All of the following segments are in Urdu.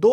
2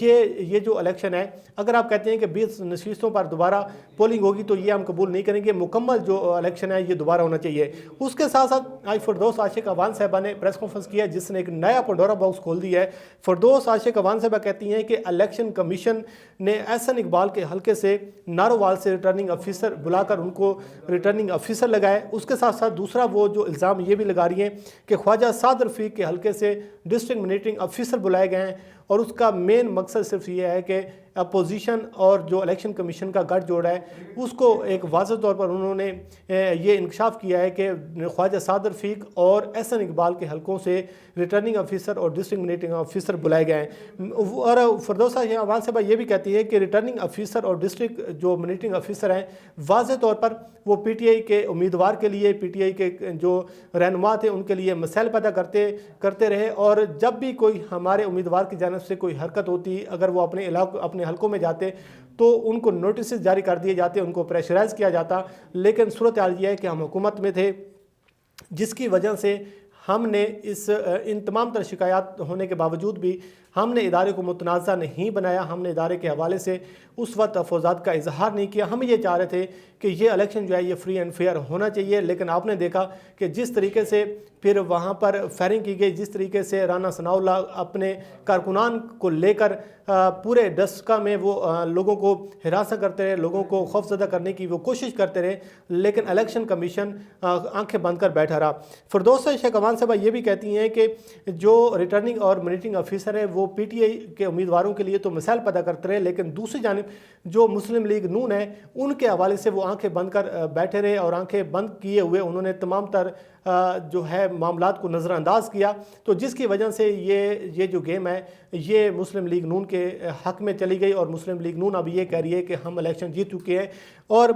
یہ جو الیکشن ہے، اگر آپ کہتے ہیں کہ 20 نشستوں پر دوبارہ پولنگ ہوگی تو یہ ہم قبول نہیں کریں گے، مکمل جو الیکشن ہے یہ دوبارہ ہونا چاہیے۔ اس کے ساتھ ساتھ آج فردوس عاشق اعوان صاحبہ نے پریس کانفرنس کیا جس نے ایک نیا پنڈورا باکس کھول دیا ہے۔ فردوس عاشق اعوان صاحبہ کہتی ہیں کہ الیکشن کمیشن نے احسن اقبال کے حلقے سے نارووال سے ریٹرننگ افیسر بلا کر ان کو ریٹرننگ افیسر لگائے۔ اس کے ساتھ ساتھ دوسرا وہ جو الزام یہ بھی لگا رہی ہیں کہ خواجہ سعد رفیق کے حلقے سے ڈسٹرکٹ منیٹرنگ افیسر بلائے گئے ہیں، اور اس کا مین مقصد صرف یہ ہے کہ اپوزیشن اور جو الیکشن کمیشن کا گٹھ جوڑا ہے اس کو ایک واضح طور پر انہوں نے یہ انکشاف کیا ہے کہ خواجہ سعد رفیق اور احسن اقبال کے حلقوں سے ریٹرننگ افیسر اور ڈسٹرکٹ منیٹرنگ افیسر بلائے گئے ہیں۔ اور فردوس عاشق اعوان صاحبہ یہ بھی کہتی ہے کہ ریٹرننگ افیسر اور ڈسٹرکٹ جو منیٹرنگ افیسر ہیں واضح طور پر وہ پی ٹی آئی کے امیدوار کے لیے، پی ٹی آئی کے جو رہنما تھے ان کے لیے مسائل پیدا کرتے رہے، اور جب بھی کوئی ہمارے امیدوار کی جانب سے کوئی حرکت ہوتی، اگر وہ اپنے حلقوں میں جاتے تو ان کو نوٹسز جاری کر دیے جاتے، ان کو پریشرائز کیا جاتا۔ لیکن صورتحال یہ ہے کہ ہم حکومت میں تھے، جس کی وجہ سے ہم نے ان تمام تر شکایات ہونے کے باوجود بھی ہم نے ادارے کو متنازع نہیں بنایا، ہم نے ادارے کے حوالے سے اس وقت تفوضات کا اظہار نہیں کیا۔ ہم یہ چاہ رہے تھے کہ یہ الیکشن جو ہے یہ فری اینڈ فیئر ہونا چاہیے، لیکن آپ نے دیکھا کہ جس طریقے سے پھر وہاں پر فائرنگ کی گئی، جس طریقے سے رانا ثناء اللہ اپنے کارکنان کو لے کر پورے ڈسکا میں وہ لوگوں کو ہراساں کرتے رہے، لوگوں کو خوفزدہ کرنے کی وہ کوشش کرتے رہے، لیکن الیکشن کمیشن آنکھیں بند کر بیٹھا رہا۔ فردوس عاشق اعوان صاحبہ یہ بھی کہتی ہیں کہ جو ریٹرننگ اور منیٹرنگ افیسر ہے وہ پی ٹی آئی کے امیدواروں کے لیے تو مسائل پیدا کرتے رہے، لیکن دوسری جانب جو مسلم لیگ نون ہے ان کے حوالے سے وہ آنکھیں بند کر بیٹھے رہے، اور آنکھیں بند کیے ہوئے انہوں نے تمام تر جو ہے معاملات کو نظر انداز کیا، تو جس کی وجہ سے یہ جو گیم ہے یہ مسلم لیگ نون کے حق میں چلی گئی، اور مسلم لیگ نون اب یہ کہہ رہی ہے کہ ہم الیکشن جیت چکے ہیں۔ اور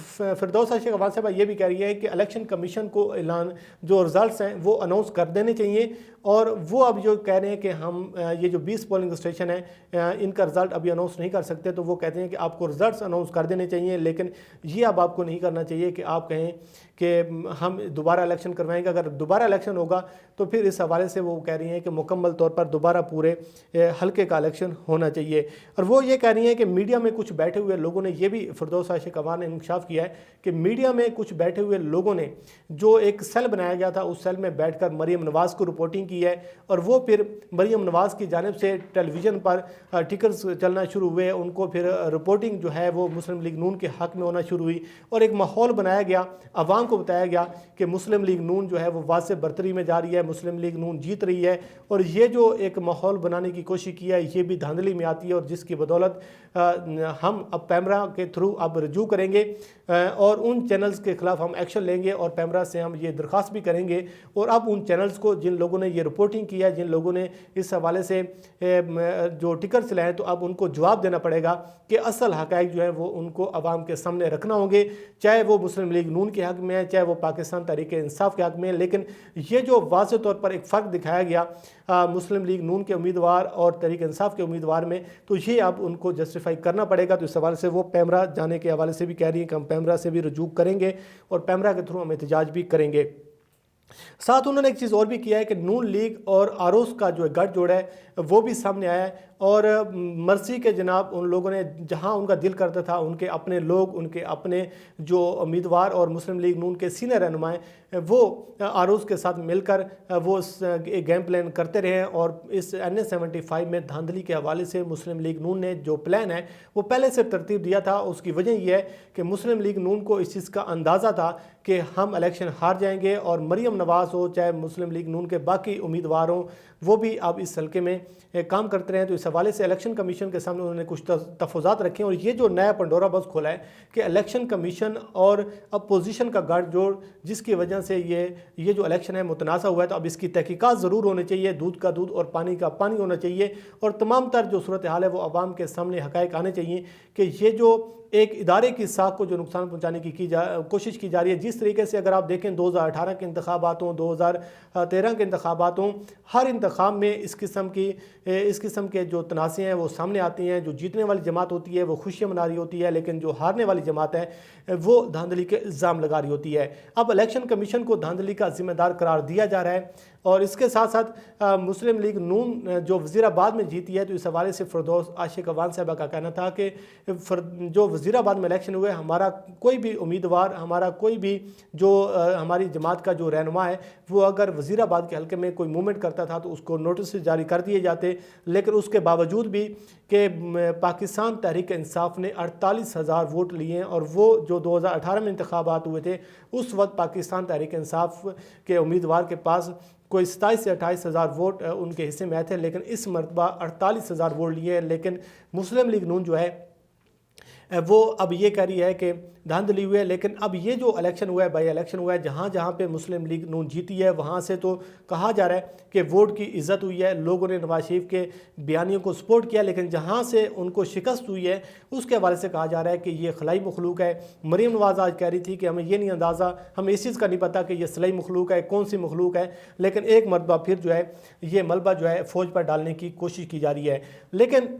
فردوس عاشق اعوان صاحبہ یہ بھی کہہ رہی ہے کہ الیکشن کمیشن کو اعلان جو رزلٹس ہیں وہ اناؤنس کر دینے چاہیے، اور وہ اب جو کہہ رہے ہیں کہ ہم یہ جو 20 پولنگ اسٹیشن ہیں ان کا رزلٹ ابھی اناؤنس نہیں کر سکتے، تو وہ کہتے ہیں کہ آپ کو رزلٹس اناؤنس کر دینے چاہیے، لیکن یہ اب آپ کو نہیں کرنا چاہیے کہ آپ کہیں کہ ہم دوبارہ الیکشن کروائیں گے۔ اگر دوبارہ الیکشن ہوگا تو پھر اس حوالے سے وہ کہہ رہی ہیں کہ مکمل طور پر دوبارہ پورے حلقے کا الیکشن ہونا چاہیے۔ اور وہ یہ کہہ رہی ہیں کہ میڈیا میں کچھ بیٹھے ہوئے لوگوں نے، یہ بھی فردوس عاشق اعوان نے انکشاف کیا ہے کہ میڈیا میں کچھ بیٹھے ہوئے لوگوں نے جو ایک سیل بنایا گیا تھا اس سیل میں بیٹھ کر مریم نواز کو رپورٹنگ کی ہے، اور وہ پھر مریم نواز کی جانب سے ٹیلی ویژن پر ٹکرز چلنا شروع ہوئے، ان کو پھر رپورٹنگ جو ہے وہ مسلم لیگ نون کے حق میں ہونا شروع ہوئی، اور ایک ماحول بنایا گیا، عوام کو بتایا گیا کہ مسلم لیگ نون جو ہے وہ واضح برتری میں جا رہی ہے، مسلم لیگ نون جیت رہی ہے، اور یہ جو ایک ماحول بنانے کی کوشش کی ہے یہ بھی دھاندلی میں آتی ہے، اور جس کی بدولت ہم اب پیمرا کے تھرو اب رجوع کریں گے، اور ان چینلز کے خلاف ہم ایکشن لیں گے، اور پیمرا سے ہم یہ درخواست بھی کریں گے، اور اب ان چینلز کو جن لوگوں نے یہ رپورٹنگ کیا ہے، جن لوگوں نے اس حوالے سے جو ٹکر چلائے، تو اب ان کو جواب دینا پڑے گا کہ اصل حقائق جو ہیں وہ ان کو عوام کے سامنے رکھنا ہوں گے، چاہے وہ مسلم لیگ نون کے حق میں ہے، چاہے وہ پاکستان تحریک انصاف کے حق میں ہے۔ لیکن یہ جو واضح طور پر ایک فرق دکھایا گیا مسلم لیگ نون کے امیدوار اور تحریک انصاف کے امیدوار میں، تو یہ اب ان کو جسٹیفائی کرنا پڑے گا۔ تو اس حوالے سے وہ پیمرا جانے کے حوالے سے بھی کہہ رہی ہیں کہ ہم پیمرا سے بھی رجوع کریں گے، اور پیمرا کے تھرو ہم احتجاج بھی کریں گے۔ ساتھ انہوں نے ایک چیز اور بھی کیا ہے کہ نون لیگ اور آروز کا جو گٹھ جوڑ ہے وہ بھی سامنے آیا ہے، اور مرضی کے جناب ان لوگوں نے جہاں ان کا دل کرتا تھا ان کے اپنے لوگ، ان کے اپنے جو امیدوار اور مسلم لیگ نون کے سینئر رہنمائیں وہ آروز کے ساتھ مل کر وہ گیم پلان کرتے رہے، اور اس NA-75 میں دھاندلی کے حوالے سے مسلم لیگ نون نے جو پلان ہے وہ پہلے سے ترتیب دیا تھا۔ اس کی وجہ یہ ہے کہ مسلم لیگ نون کو اس چیز کا اندازہ تھا کہ ہم الیکشن ہار جائیں گے، اور مریم نواز ہو چاہے مسلم لیگ نون کے باقی امیدوار ہوں وہ بھی اب اس حلقے میں کام کرتے رہے۔ تو اس حوالے سے الیکشن کمیشن کے سامنے انہوں نے کچھ تفوضات رکھے ہیں، اور یہ جو نیا پنڈورا باکس کھولا ہے کہ الیکشن کمیشن اور اپوزیشن کا گٹھ جوڑ، جس کی وجہ سے یہ جو الیکشن ہے متنازع ہوا ہے، تو اب اس کی تحقیقات ضرور ہونی چاہیے، دودھ کا دودھ اور پانی کا پانی ہونا چاہیے، اور تمام تر جو صورتحال ہے وہ عوام کے سامنے حقائق آنے چاہیے کہ یہ جو ایک ادارے کی ساکھ کو جو نقصان پہنچانے کی کوشش کی جا رہی ہے۔ جس طریقے سے اگر آپ دیکھیں 2018 کے انتخابات ہوں، 2013 کے انتخابات ہوں، ہر انتخاب میں اس قسم کے جو تنازع ہیں وہ سامنے آتی ہیں۔ جو جیتنے والی جماعت ہوتی ہے وہ خوشیاں منا رہی ہوتی ہے، لیکن جو ہارنے والی جماعت ہے وہ دھاندلی کے الزام لگا رہی ہوتی ہے۔ اب الیکشن کمیشن کو دھاندلی کا ذمہ دار قرار دیا جا رہا ہے۔ اور اس کے ساتھ ساتھ مسلم لیگ نون جو وزیر آباد میں جیتی ہے، تو اس حوالے سے فردوس عاشق اوان صاحبہ کا کہنا تھا کہ جو وزیر آباد میں الیکشن ہوئے، ہمارا کوئی بھی امیدوار، ہمارا کوئی بھی جو ہماری جماعت کا جو رہنما ہے، وہ اگر وزیر آباد کے حلقے میں کوئی موومنٹ کرتا تھا تو اس کو نوٹس جاری کر دیے جاتے، لیکن اس کے باوجود بھی کہ پاکستان تحریک انصاف نے 48,000 ووٹ لیے ہیں، اور وہ جو 2018 میں انتخابات ہوئے تھے اس وقت پاکستان تحریک انصاف کے امیدوار کے پاس کوئی 27 سے 28,000 ووٹ ان کے حصے میں آئے تھے، لیکن اس مرتبہ 48,000 ووٹ لیے ہیں۔ لیکن مسلم لیگ نون جو ہے وہ اب یہ کہہ رہی ہے کہ دھاندلی ہوئی ہے، لیکن اب یہ جو الیکشن ہوا ہے، بائی الیکشن ہوا ہے، جہاں جہاں پہ مسلم لیگ نون جیتی ہے وہاں سے تو کہا جا رہا ہے کہ ووٹ کی عزت ہوئی ہے، لوگوں نے نواز شریف کے بیانیوں کو سپورٹ کیا، لیکن جہاں سے ان کو شکست ہوئی ہے اس کے حوالے سے کہا جا رہا ہے کہ یہ خلائی مخلوق ہے۔ مریم نواز آج کہہ رہی تھی کہ ہمیں یہ نہیں اندازہ، ہمیں اس چیز کا نہیں پتہ کہ یہ صلاحی مخلوق ہے، کون سی مخلوق ہے، لیکن ایک مرتبہ پھر جو ہے یہ ملبہ جو ہے فوج پر ڈالنے کی کوشش کی جا رہی ہے۔ لیکن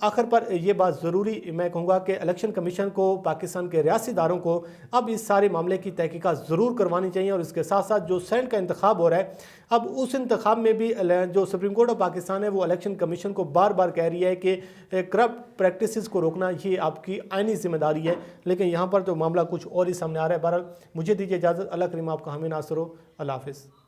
آخر پر یہ بات ضروری میں کہوں گا کہ الیکشن کمیشن کو، پاکستان کے ریاسی اداروں کو اب اس سارے معاملے کی تحقیقات ضرور کروانی چاہیے، اور اس کے ساتھ ساتھ جو سینٹ کا انتخاب ہو رہا ہے، اب اس انتخاب میں بھی جو سپریم کورٹ آف پاکستان ہے وہ الیکشن کمیشن کو بار بار کہہ رہی ہے کہ کرپٹ پریکٹسز کو روکنا یہ آپ کی آئینی ذمہ داری ہے، لیکن یہاں پر تو معاملہ کچھ اور ہی سامنے آ رہا ہے۔ بہرحال مجھے دیجیے اجازت، اللہ کریم آپ کا حامی ناصر ہو، اللہ حافظ۔